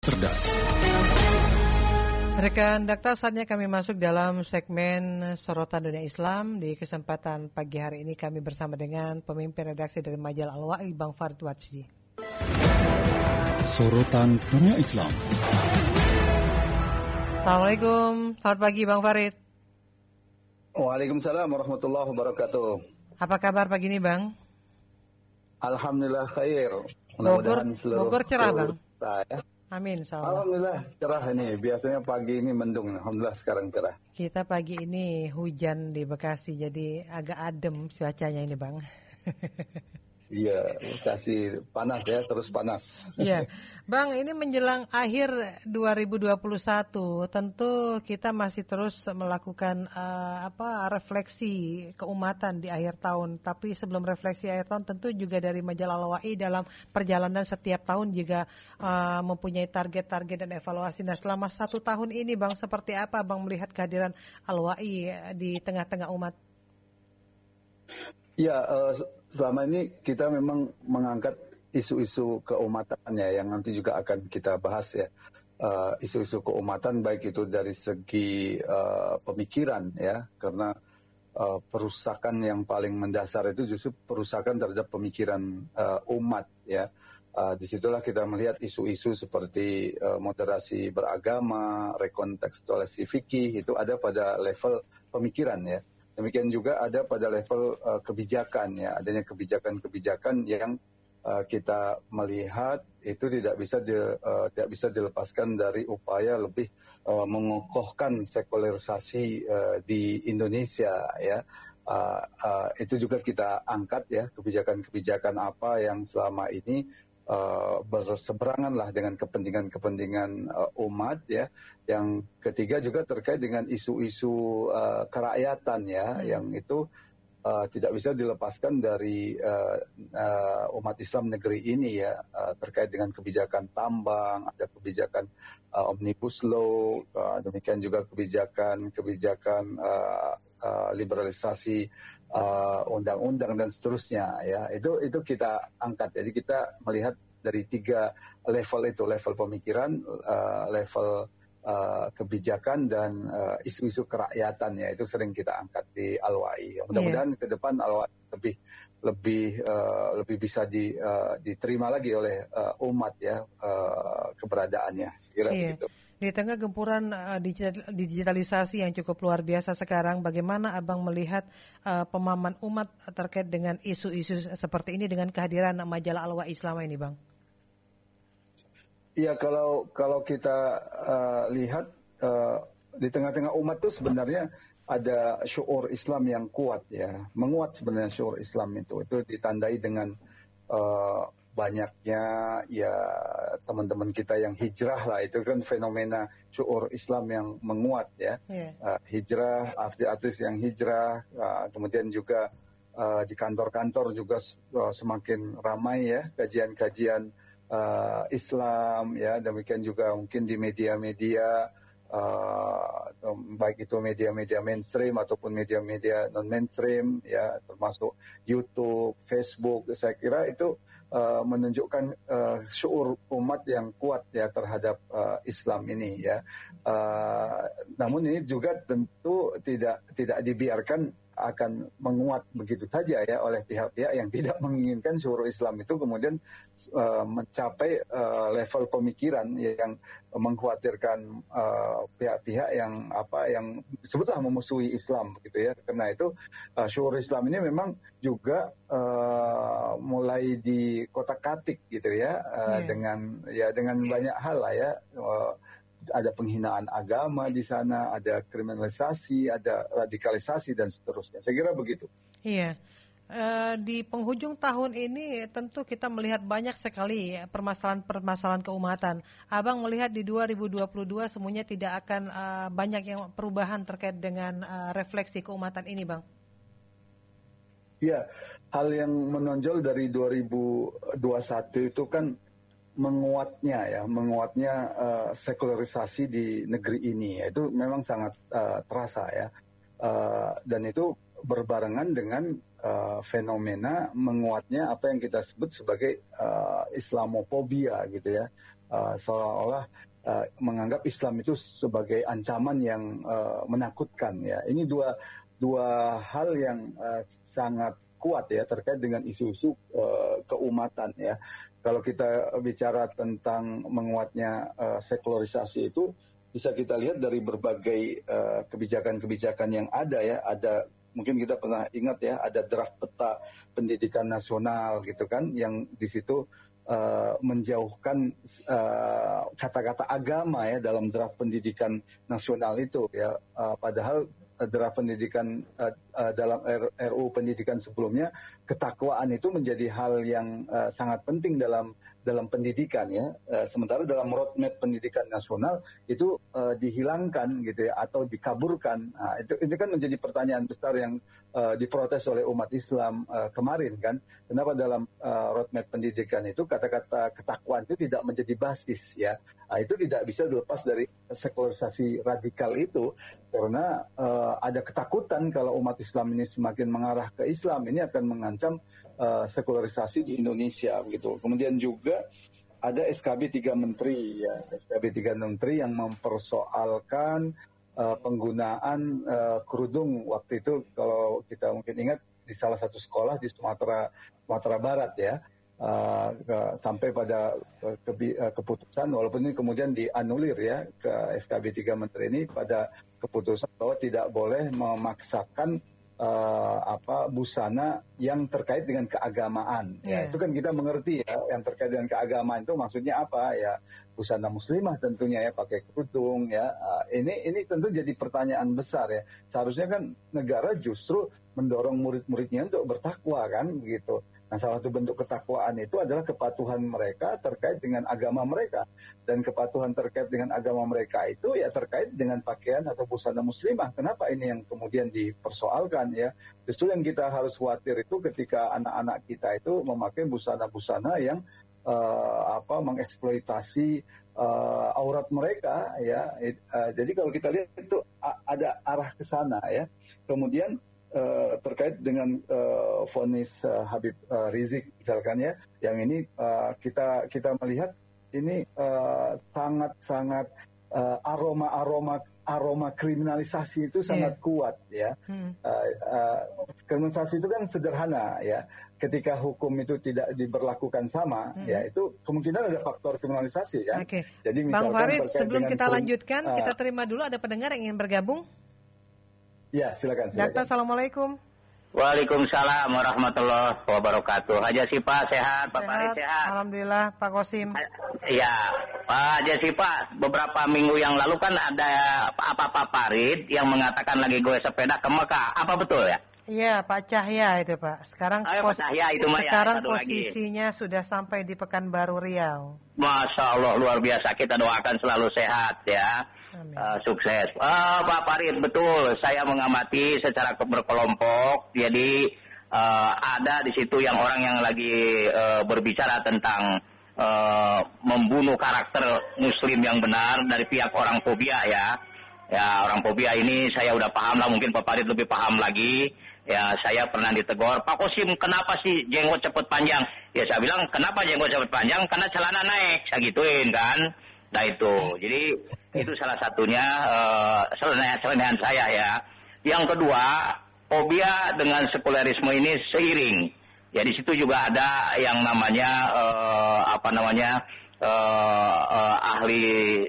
Cerdas. Rekan Dakta, saatnya kami masuk dalam segmen Sorotan Dunia Islam. Di kesempatan pagi hari ini kami bersama dengan pemimpin redaksi dari majalah Al-Wa'i, Bang Farid Watsdi. Sorotan Dunia Islam. Assalamualaikum, selamat pagi Bang Farid. Waalaikumsalam warahmatullahi wabarakatuh. Apa kabar pagi ini Bang? Alhamdulillah khair. Bogor cerah Bang? Ya. Amin, insyaallah. Alhamdulillah cerah ini. Biasanya pagi ini mendung. Alhamdulillah sekarang cerah. Kita pagi ini hujan di Bekasi, jadi agak adem cuacanya ini Bang. Iya, Bekasi panas ya, terus panas. Iya, Bang, ini menjelang akhir 2021, tentu kita masih terus melakukan refleksi keumatan di akhir tahun. Tapi sebelum refleksi akhir tahun, tentu juga dari majalah Al-Wa'i dalam perjalanan setiap tahun juga mempunyai target-target dan evaluasi. Nah, selama 1 tahun ini, Bang, seperti apa Bang melihat kehadiran Al-Wa'i di tengah-tengah umat? Ya, selama ini kita memang mengangkat isu-isu keumatannya yang nanti juga akan kita bahas ya. Isu-isu keumatan baik itu dari segi pemikiran ya, karena perusakan yang paling mendasar itu justru perusakan terhadap pemikiran umat ya. Disitulah kita melihat isu-isu seperti moderasi beragama, rekontekstualisasi fikih itu ada pada level pemikiran ya. Demikian juga ada pada level kebijakan ya, adanya kebijakan-kebijakan yang kita melihat itu tidak bisa dilepaskan dari upaya lebih mengokohkan sekularisasi di Indonesia ya. Itu juga kita angkat ya, kebijakan-kebijakan apa yang selama ini berseberangan lah dengan kepentingan umat ya. Yang ketiga juga terkait dengan isu-isu kerakyatan ya, yang itu tidak bisa dilepaskan dari umat Islam negeri ini ya, terkait dengan kebijakan tambang, ada kebijakan omnibus law, demikian juga kebijakan liberalisasi undang-undang dan seterusnya ya, itu kita angkat. Jadi kita melihat dari 3 level itu, level pemikiran, level kebijakan dan isu-isu kerakyatan ya, itu sering kita angkat di Al-Wa'i. Mudah-mudahan ke depan Al-Wa'i lebih bisa diterima lagi oleh umat ya, keberadaannya. Sekira begitu. Di tengah gempuran digitalisasi yang cukup luar biasa sekarang, bagaimana Abang melihat pemahaman umat terkait dengan isu-isu seperti ini dengan kehadiran majalah Al-Wa'i selama ini, Bang? Iya, kalau kita lihat di tengah-tengah umat itu sebenarnya ada syuur Islam yang kuat ya, menguat sebenarnya syuur Islam itu ditandai dengan banyaknya ya teman-teman kita yang hijrah lah, itu kan fenomena syuur Islam yang menguat ya. Hijrah, artis-artis yang hijrah, kemudian juga di kantor-kantor juga semakin ramai ya kajian-kajian Islam ya, demikian juga mungkin di media-media baik itu media-media mainstream ataupun media-media non-mainstream ya, termasuk YouTube, Facebook. Saya kira itu menunjukkan syuur umat yang kuat ya terhadap Islam ini ya. Namun ini juga tentu tidak dibiarkan akan menguat begitu saja ya oleh pihak-pihak yang tidak menginginkan syuur Islam itu kemudian mencapai level pemikiran yang mengkhawatirkan pihak-pihak yang sebetulnya memusuhi Islam gitu ya. Karena itu syuur Islam ini memang juga mulai dikotak-katik gitu ya, dengan banyak hal lah ya. Ada penghinaan agama di sana, ada kriminalisasi, ada radikalisasi dan seterusnya. Saya kira begitu. Iya. Di penghujung tahun ini tentu kita melihat banyak sekali permasalahan-permasalahan keumatan. Abang melihat di 2022 semuanya tidak akan banyak yang perubahan terkait dengan refleksi keumatan ini, Bang? Iya, hal yang menonjol dari 2021 itu kan menguatnya sekularisasi di negeri ini. Itu memang sangat terasa ya, dan itu berbarengan dengan fenomena menguatnya apa yang kita sebut sebagai Islamofobia gitu ya, seolah-olah menganggap Islam itu sebagai ancaman yang menakutkan ya. Ini dua hal yang sangat kuat ya terkait dengan isu-isu keumatan ya. Kalau kita bicara tentang menguatnya sekularisasi itu bisa kita lihat dari berbagai kebijakan-kebijakan yang ada ya. Ada mungkin kita pernah ingat ya, ada draft peta pendidikan nasional gitu kan, yang di situ menjauhkan kata-kata agama ya dalam draft pendidikan nasional itu ya. Padahal draft pendidikan dalam RUU pendidikan sebelumnya, ketakwaan itu menjadi hal yang sangat penting dalam pendidikan ya. Sementara dalam roadmap pendidikan nasional itu dihilangkan gitu ya, atau dikaburkan. Nah, itu kan menjadi pertanyaan besar yang diprotes oleh umat Islam kemarin kan. Kenapa dalam roadmap pendidikan itu kata-kata ketakwaan itu tidak menjadi basis ya. Nah, itu tidak bisa dilepas dari sekularisasi radikal itu, karena ada ketakutan kalau umat Islam ini semakin mengarah ke Islam, ini akan mengancam sekularisasi di Indonesia gitu. Kemudian juga ada SKB 3 Menteri ya, SKB 3 Menteri yang mempersoalkan penggunaan kerudung waktu itu, kalau kita mungkin ingat di salah satu sekolah di Sumatera Barat ya. Sampai pada keputusan, walaupun ini kemudian dianulir ya ke SKB 3 Menteri ini, pada keputusan bahwa tidak boleh memaksakan busana yang terkait dengan keagamaan. Ya, itu kan kita mengerti ya, yang terkait dengan keagamaan itu maksudnya apa ya, busana muslimah tentunya ya, pakai kerudung ya. Ini tentu jadi pertanyaan besar ya. Seharusnya kan negara justru mendorong murid-muridnya untuk bertakwa kan begitu. Nah, salah satu bentuk ketakwaan itu adalah kepatuhan mereka terkait dengan agama mereka. Dan kepatuhan terkait dengan agama mereka itu ya terkait dengan pakaian atau busana muslimah. Kenapa ini yang kemudian dipersoalkan ya? Justru yang kita harus khawatir itu ketika anak-anak kita itu memakai busana-busana yang mengeksploitasi aurat mereka ya. Jadi kalau kita lihat itu ada arah ke sana ya. Kemudian terkait dengan vonis Habib Rizik misalkan ya, yang ini kita melihat ini sangat aroma kriminalisasi itu sangat kuat ya. Kriminalisasi itu kan sederhana ya. Ketika hukum itu tidak diberlakukan sama, ya itu kemungkinan ada faktor kriminalisasi ya. Oke. Jadi Bang Farid, sebelum kita lanjutkan, kita terima dulu ada pendengar yang ingin bergabung. Ya, silakan. Dakta, assalamualaikum. Waalaikumsalam warahmatullahi wabarakatuh. Haja Sipa sehat, Pak Farid sehat. Alhamdulillah, Pak Kosim. Ya, Pak Haja Sipa, beberapa minggu yang lalu kan ada Pak Farid yang mengatakan lagi gue sepeda ke Mekah. Apa betul ya? Iya, Pak Cahya itu Pak. Sekarang sekarang posisinya sudah sampai di Pekanbaru Riau. Masya Allah, luar biasa. Kita doakan selalu sehat ya. Sukses. Pak Farid, betul. Saya mengamati secara berkelompok. Jadi ada di situ yang orang yang lagi berbicara tentang membunuh karakter Muslim yang benar dari pihak orang fobia ya. Ya, orang fobia ini saya udah paham lah. Mungkin Pak Farid lebih paham lagi. Ya, saya pernah ditegur, Pak Kosim, kenapa sih jenggot cepet panjang? Ya, saya bilang, kenapa jenggot cepet panjang? Karena celana naik, saya gituin kan. Nah itu, jadi itu salah satunya selenahan saya ya. Yang kedua, fobia dengan sekularisme ini seiring. Ya di situ juga ada yang namanya ahli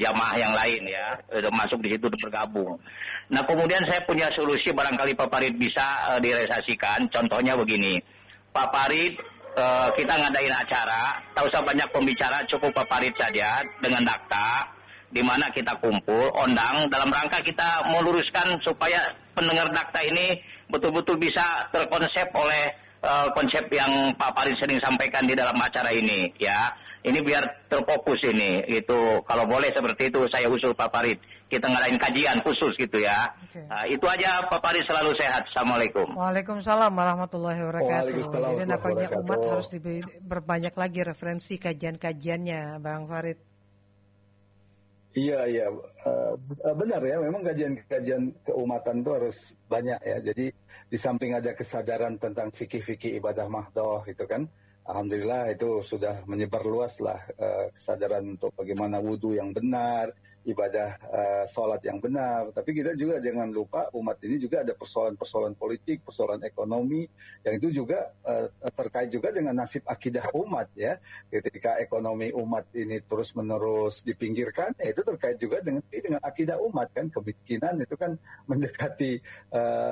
jamaah yang lain ya, masuk di situ bergabung. Nah kemudian saya punya solusi, barangkali Pak Farid bisa direalisasikan. Contohnya begini, Pak Farid, kita ngadain acara, tak usah banyak pembicara, cukup Pak Farid saja dengan Dakta, di mana kita kumpul, undang dalam rangka kita meluruskan supaya pendengar Dakta ini betul-betul bisa terkonsep oleh konsep yang Pak Farid sering sampaikan di dalam acara ini, ya. Ini biar terfokus ini, gitu. Kalau boleh seperti itu, saya usul Pak Farid. Kita ngadain kajian khusus gitu ya. Okay. Itu aja, Pak Farid, selalu sehat. Assalamualaikum. Waalaikumsalam warahmatullahi wabarakatuh. Waalaikumsalam. Jadi nampaknya umat harus berbanyak lagi referensi kajian-kajiannya, Bang Farid. Iya, benar ya. Memang kajian-kajian keumatan itu harus banyak ya. Jadi di samping ada kesadaran tentang fikih-fikih ibadah mahdoh gitu kan, Alhamdulillah itu sudah menyebar luas lah kesadaran untuk bagaimana wudhu yang benar, ibadah sholat yang benar. Tapi kita juga jangan lupa umat ini juga ada persoalan-persoalan politik, persoalan ekonomi, yang itu juga terkait juga dengan nasib akidah umat ya. Ketika ekonomi umat ini terus-menerus dipinggirkan, ya itu terkait juga dengan akidah umat kan. Kemiskinan itu kan mendekati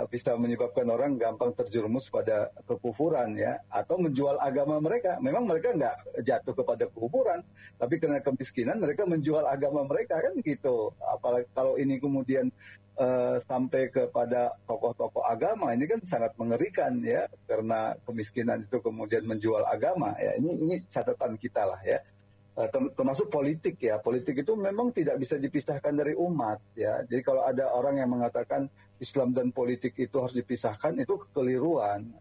bisa menyebabkan orang gampang terjerumus pada kekufuran ya, atau menjual agama mereka. Memang mereka nggak jatuh kepada kekufuran, tapi karena kemiskinan mereka menjual agama mereka kan gitu. Apalagi kalau ini kemudian sampai kepada tokoh-tokoh agama, ini kan sangat mengerikan ya, karena kemiskinan itu kemudian menjual agama ya. Ini catatan kita lah ya. Termasuk politik ya. Politik itu memang tidak bisa dipisahkan dari umat ya. Jadi kalau ada orang yang mengatakan Islam dan politik itu harus dipisahkan, itu kekeliruan.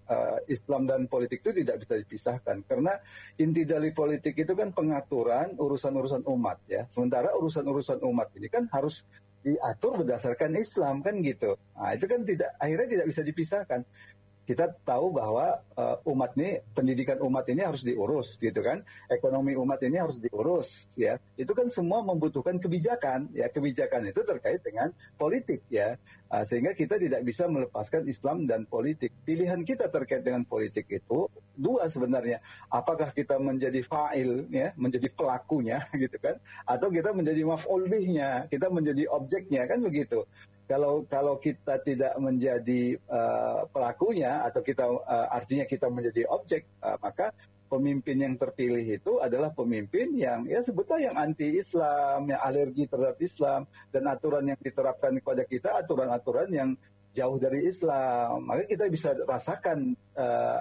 Islam dan politik itu tidak bisa dipisahkan karena inti dari politik itu kan pengaturan urusan-urusan umat ya. Sementara urusan-urusan umat ini kan harus diatur berdasarkan Islam kan gitu. Nah, itu kan akhirnya tidak bisa dipisahkan. Kita tahu bahwa umat ini, pendidikan umat ini harus diurus gitu kan, ekonomi umat ini harus diurus ya. Itu kan semua membutuhkan kebijakan ya. Kebijakan itu terkait dengan politik ya. Sehingga kita tidak bisa melepaskan Islam dan politik. Pilihan kita terkait dengan politik itu dua sebenarnya. Apakah kita menjadi fa'il ya, menjadi pelakunya gitu kan, atau kita menjadi maf'ul bihnya, kita menjadi objeknya kan begitu. Kalau kita tidak menjadi pelakunya atau kita artinya kita menjadi objek, maka pemimpin yang terpilih itu adalah pemimpin yang ya sebetulnya yang anti-Islam, yang alergi terhadap Islam, dan aturan yang diterapkan kepada kita aturan-aturan yang jauh dari Islam. Maka kita bisa rasakan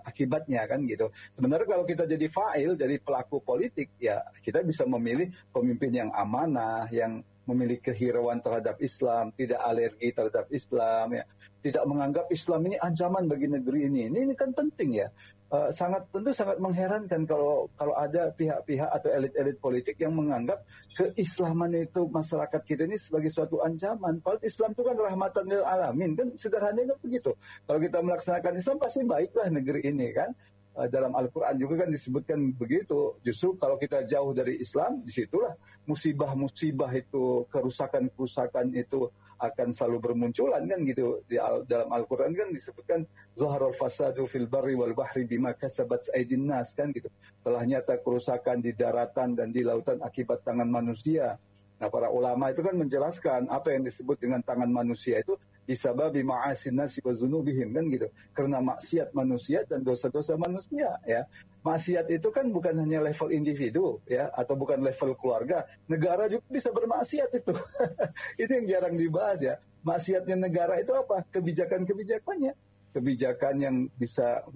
akibatnya kan gitu. Sebenarnya kalau kita jadi fa'il, jadi pelaku politik, ya kita bisa memilih pemimpin yang amanah, yang memiliki kehirauan terhadap Islam, tidak alergi terhadap Islam, ya, tidak menganggap Islam ini ancaman bagi negeri ini. Ini kan penting ya. Tentu sangat mengherankan kalau ada pihak-pihak atau elit-elit politik yang menganggap keislaman itu masyarakat kita ini sebagai suatu ancaman. Padahal Islam itu kan rahmatan lil alamin, kan sederhananya kan begitu. Kalau kita melaksanakan Islam pasti baiklah negeri ini kan. Dalam Al-Quran juga kan disebutkan begitu. Justru kalau kita jauh dari Islam, disitulah musibah-musibah itu, kerusakan-kerusakan itu akan selalu bermunculan kan gitu. Dalam Al-Quran kan disebutkan zaharul fasadu fil barri wal bahri bima kasabat aydin nas kan gitu. Telah nyata kerusakan di daratan dan di lautan akibat tangan manusia. Nah, para ulama itu kan menjelaskan apa yang disebut dengan tangan manusia itu bisababi ma'asin nasi wa dzunubihim kan gitu. Karena maksiat manusia dan dosa-dosa manusia ya. Maksiat itu kan bukan hanya level individu ya, atau bukan level keluarga. Negara juga bisa bermaksiat itu. Itu yang jarang dibahas ya. Maksiatnya negara itu apa? Kebijakan-kebijakannya. Kebijakan yang bisa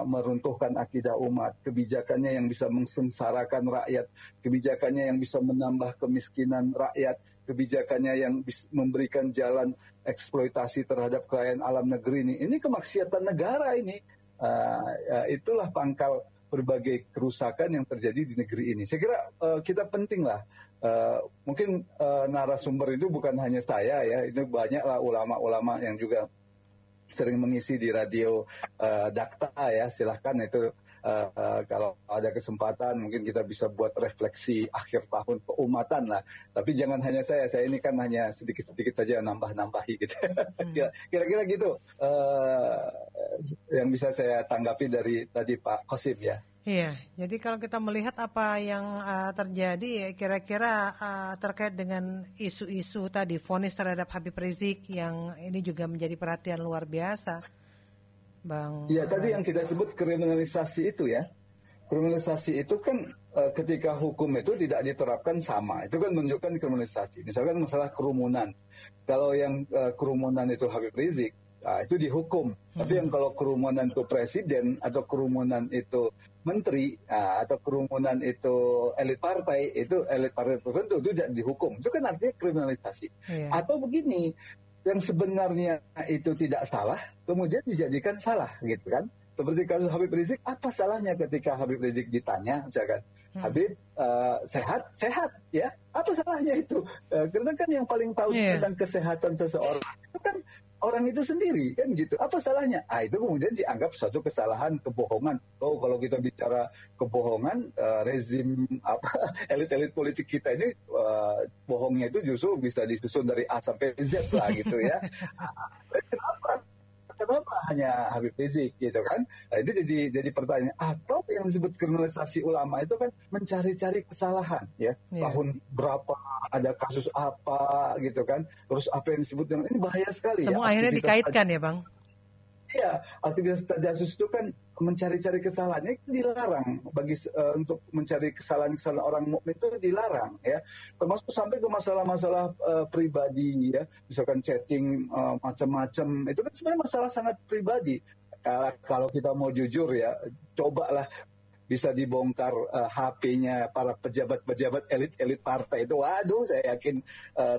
meruntuhkan akidah umat, kebijakannya yang bisa mengsengsarakan rakyat, kebijakannya yang bisa menambah kemiskinan rakyat, kebijakannya yang memberikan jalan eksploitasi terhadap kekayaan alam negeri ini. Ini kemaksiatan negara ini. Itulah pangkal berbagai kerusakan yang terjadi di negeri ini. Saya kira kita penting lah. Mungkin narasumber itu bukan hanya saya ya, itu banyaklah ulama-ulama yang juga sering mengisi di radio Dakta ya. Silahkan itu kalau ada kesempatan mungkin kita bisa buat refleksi akhir tahun keumatan lah. Tapi jangan hanya saya ini kan hanya sedikit-sedikit saja nambah-nambahi gitu. Kira-kira gitu yang bisa saya tanggapi dari tadi Pak Qasim ya. Iya, jadi kalau kita melihat apa yang terjadi, kira-kira terkait dengan isu-isu tadi, vonis terhadap Habib Rizik yang ini juga menjadi perhatian luar biasa, Bang. Iya, tadi yang kita sebut kriminalisasi itu ya. Kriminalisasi itu kan ketika hukum itu tidak diterapkan sama, itu kan menunjukkan kriminalisasi. Misalkan masalah kerumunan. Kalau yang kerumunan itu Habib Rizik, itu dihukum. Tapi yang kalau kerumunan itu presiden atau kerumunan itu menteri atau kerumunan itu elit partai tertentu itu tidak dihukum. Itu kan artinya kriminalisasi. Yeah. Atau begini, yang sebenarnya itu tidak salah kemudian dijadikan salah gitu kan. Seperti kasus Habib Rizik, apa salahnya ketika Habib Rizik ditanya misalkan, Habib sehat ya, apa salahnya itu? Karena kan yang paling tahu tentang kesehatan seseorang itu kan orang itu sendiri kan gitu. Apa salahnya? Itu kemudian dianggap suatu kesalahan, kebohongan. Kalau kita bicara kebohongan, rezim elit-elit politik kita ini bohongnya itu justru bisa disusun dari A sampai Z lah gitu ya. Kenapa hanya Habib Rizik gitu kan? Nah, itu jadi pertanyaan. Atau yang disebut kriminalisasi ulama itu kan mencari-cari kesalahan ya. Tahun berapa ada kasus apa gitu kan? Terus apa yang disebut dengan ini bahaya sekali. Semua akhirnya dikaitkan ya Bang? Iya, aktivitas tajassus itu kan mencari-cari kesalahannya dilarang untuk mencari kesalahan-kesalahan orang mukmin itu dilarang ya, termasuk sampai ke masalah-masalah pribadi ya, misalkan chatting macam-macam itu kan sebenarnya masalah sangat pribadi. Kalau kita mau jujur ya, cobalah bisa dibongkar HP-nya para pejabat-pejabat elit-elit partai itu, waduh saya yakin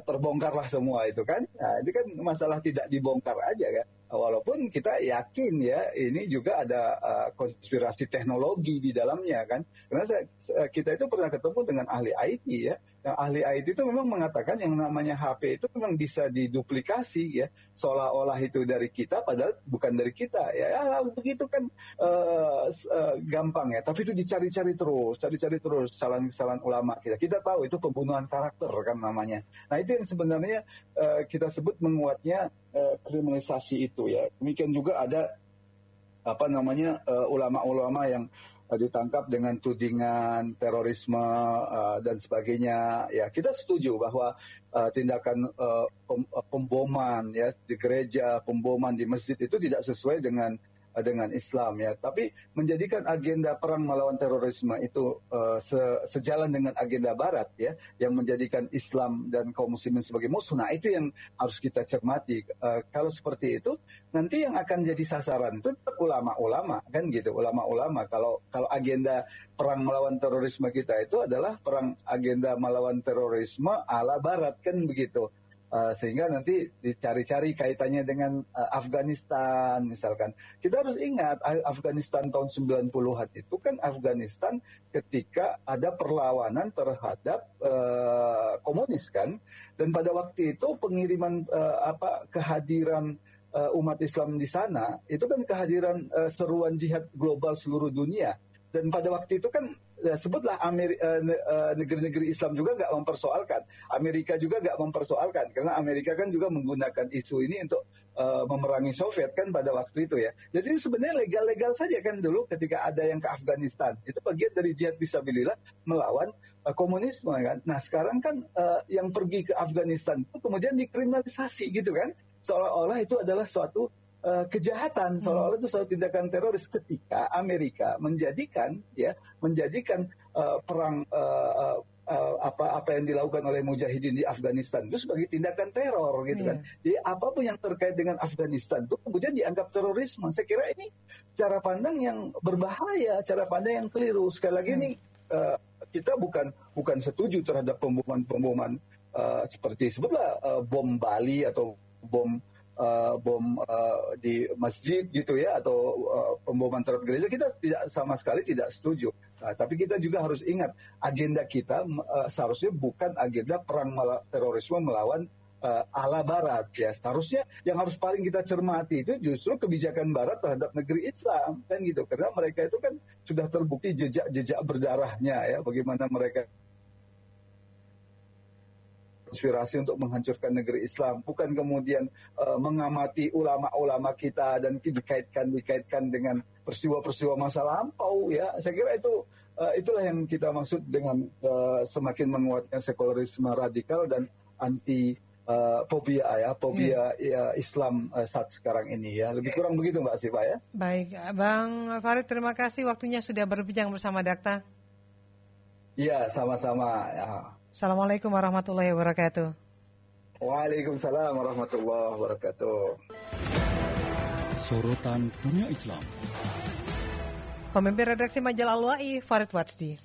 terbongkarlah semua itu kan. Nah, ini kan masalah tidak dibongkar aja kan. Walaupun kita yakin ya ini juga ada konspirasi teknologi di dalamnya kan. Karena kita itu pernah ketemu dengan ahli IT ya. Yang ahli IT itu memang mengatakan yang namanya HP itu memang bisa diduplikasi ya. Seolah-olah itu dari kita padahal bukan dari kita. Ya begitu kan gampang ya. Tapi itu dicari-cari terus kesalahan-kesalahan ulama kita. Kita tahu itu pembunuhan karakter kan namanya. Nah itu yang sebenarnya kita sebut menguatnya kriminalisasi itu ya. Demikian juga ada ulama-ulama yang ditangkap dengan tudingan terorisme dan sebagainya. Ya, kita setuju bahwa tindakan pemboman ya di gereja, pemboman di masjid itu tidak sesuai dengan Islam ya, tapi menjadikan agenda perang melawan terorisme itu sejalan dengan agenda Barat ya, yang menjadikan Islam dan kaum muslimin sebagai musuh. Nah itu yang harus kita cermati. Kalau seperti itu, nanti yang akan jadi sasaran itu tetap ulama-ulama kan gitu, ulama-ulama. Kalau agenda perang melawan terorisme kita itu adalah perang agenda melawan terorisme ala Barat kan begitu. Sehingga nanti dicari-cari kaitannya dengan Afghanistan misalkan. Kita harus ingat Afghanistan tahun 90-an itu kan Afghanistan ketika ada perlawanan terhadap komunis kan. Dan pada waktu itu pengiriman kehadiran umat Islam di sana itu kan kehadiran seruan jihad global seluruh dunia. Dan pada waktu itu kan sebutlah negeri-negeri Islam juga nggak mempersoalkan, Amerika juga nggak mempersoalkan, karena Amerika kan juga menggunakan isu ini untuk memerangi Soviet kan pada waktu itu ya. Jadi sebenarnya legal-legal saja kan dulu ketika ada yang ke Afghanistan, itu bagian dari jihad fisabilillah melawan komunisme kan. Nah sekarang kan yang pergi ke Afghanistan itu kemudian dikriminalisasi gitu kan, seolah-olah itu adalah suatu kejahatan, seolah-olah itu suatu tindakan teroris ketika Amerika menjadikan perang apa yang dilakukan oleh mujahidin di Afghanistan itu sebagai tindakan teror gitu kan. Jadi apapun yang terkait dengan Afghanistan itu kemudian dianggap terorisme. Saya kira ini cara pandang yang berbahaya, cara pandang yang keliru. Sekali lagi ini kita bukan setuju terhadap pemboman seperti sebutlah bom Bali atau bom di masjid gitu ya, atau pemboman terhadap gereja, kita sama sekali tidak setuju. Nah, tapi kita juga harus ingat agenda kita seharusnya bukan agenda perang terorisme melawan ala Barat ya. Seharusnya yang harus paling kita cermati itu justru kebijakan Barat terhadap negeri Islam kan gitu, karena mereka itu kan sudah terbukti jejak berdarahnya ya, bagaimana mereka konspirasi untuk menghancurkan negeri Islam, bukan kemudian mengamati ulama-ulama kita dan dikaitkan dengan peristiwa-peristiwa masa lampau ya. Saya kira itulah yang kita maksud dengan semakin menguatnya sekularisme radikal dan anti fobia Islam saat sekarang ini ya. Lebih kurang begitu Mbak Siva ya. Baik, Bang Farid, terima kasih waktunya sudah berbincang bersama Dakta. Iya, sama-sama ya. Assalamualaikum warahmatullahi wabarakatuh. Waalaikumsalam warahmatullahi wabarakatuh. Sorotan Dunia Islam. Pemimpin redaksi majalah Al-Wa'i, Farid Watsdi.